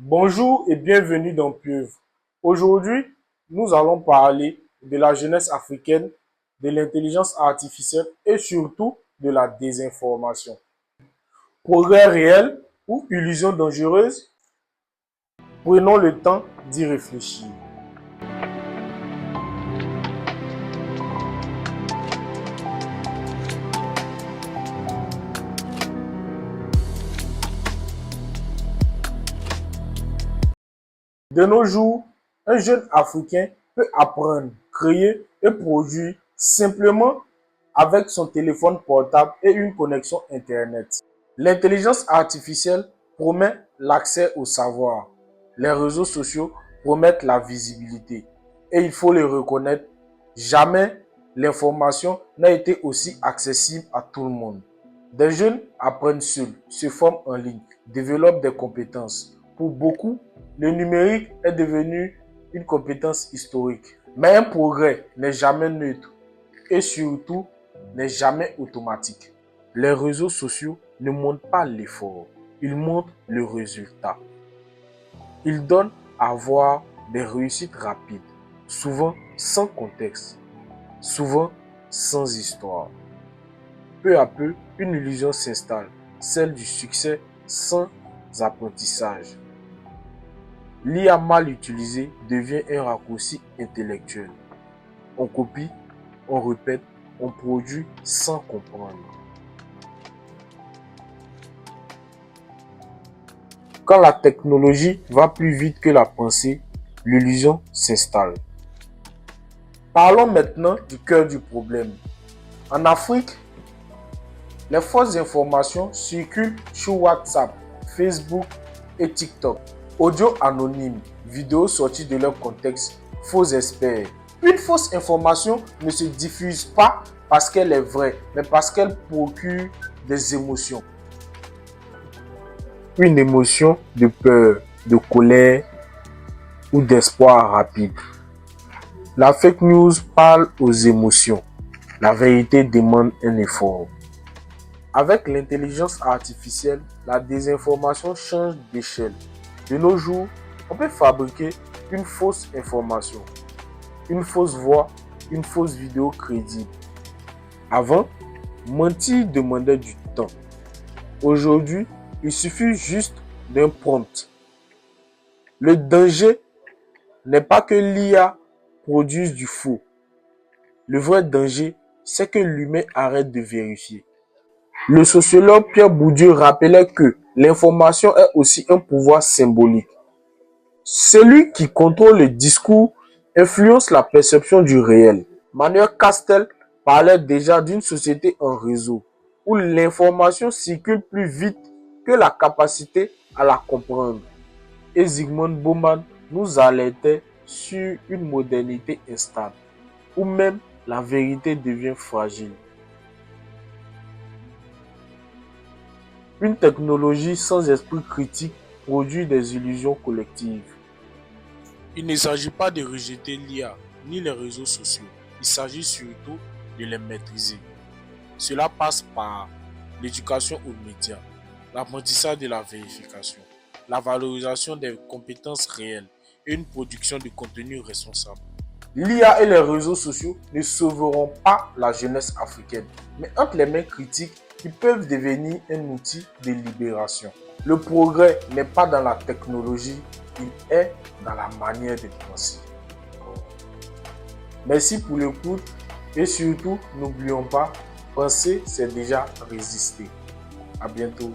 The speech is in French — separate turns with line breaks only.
Bonjour et bienvenue dans Pieuvre. Aujourd'hui, nous allons parler de la jeunesse africaine, de l'intelligence artificielle et surtout de la désinformation. Progrès réel ou illusion dangereuse? Prenons le temps d'y réfléchir. De nos jours, un jeune Africain peut apprendre, créer et produire simplement avec son téléphone portable et une connexion Internet. L'intelligence artificielle promet l'accès au savoir. Les réseaux sociaux promettent la visibilité. Et il faut le reconnaître, jamais l'information n'a été aussi accessible à tout le monde. Des jeunes apprennent seuls, se forment en ligne, développent des compétences. Pour beaucoup, le numérique est devenu une compétence historique. Mais un progrès n'est jamais neutre et surtout n'est jamais automatique. Les réseaux sociaux ne montrent pas l'effort, ils montrent le résultat. Ils donnent à voir des réussites rapides, souvent sans contexte, souvent sans histoire. Peu à peu, une illusion s'installe, celle du succès sans apprentissage. L'IA mal utilisée devient un raccourci intellectuel. On copie, on répète, on produit sans comprendre. Quand la technologie va plus vite que la pensée, l'illusion s'installe. Parlons maintenant du cœur du problème. En Afrique, les fausses informations circulent sur WhatsApp, Facebook et TikTok. Audio anonyme, vidéos sorties de leur contexte, faux experts. Une fausse information ne se diffuse pas parce qu'elle est vraie, mais parce qu'elle procure des émotions. Une émotion de peur, de colère ou d'espoir rapide. La fake news parle aux émotions. La vérité demande un effort. Avec l'intelligence artificielle, la désinformation change d'échelle. De nos jours, on peut fabriquer une fausse information, une fausse voix, une fausse vidéo crédible. Avant, mentir demandait du temps. Aujourd'hui, il suffit juste d'un prompt. Le danger n'est pas que l'IA produise du faux. Le vrai danger, c'est que l'humain arrête de vérifier. Le sociologue Pierre Bourdieu rappelait que l'information est aussi un pouvoir symbolique. Celui qui contrôle le discours influence la perception du réel. Manuel Castel parlait déjà d'une société en réseau, où l'information circule plus vite que la capacité à la comprendre. Et Zygmunt Bauman nous alertait sur une modernité instable, où même la vérité devient fragile. Une technologie sans esprit critique produit des illusions collectives. Il ne s'agit pas de rejeter l'IA ni les réseaux sociaux. Il s'agit surtout de les maîtriser. Cela passe par l'éducation aux médias, l'apprentissage de la vérification, la valorisation des compétences réelles et une production de contenu responsable. L'IA et les réseaux sociaux ne sauveront pas la jeunesse africaine, mais entre les mains critiques, ils peuvent devenir un outil de libération. Le progrès n'est pas dans la technologie, il est dans la manière de penser. Merci pour l'écoute et surtout, n'oublions pas, penser, c'est déjà résister. À bientôt.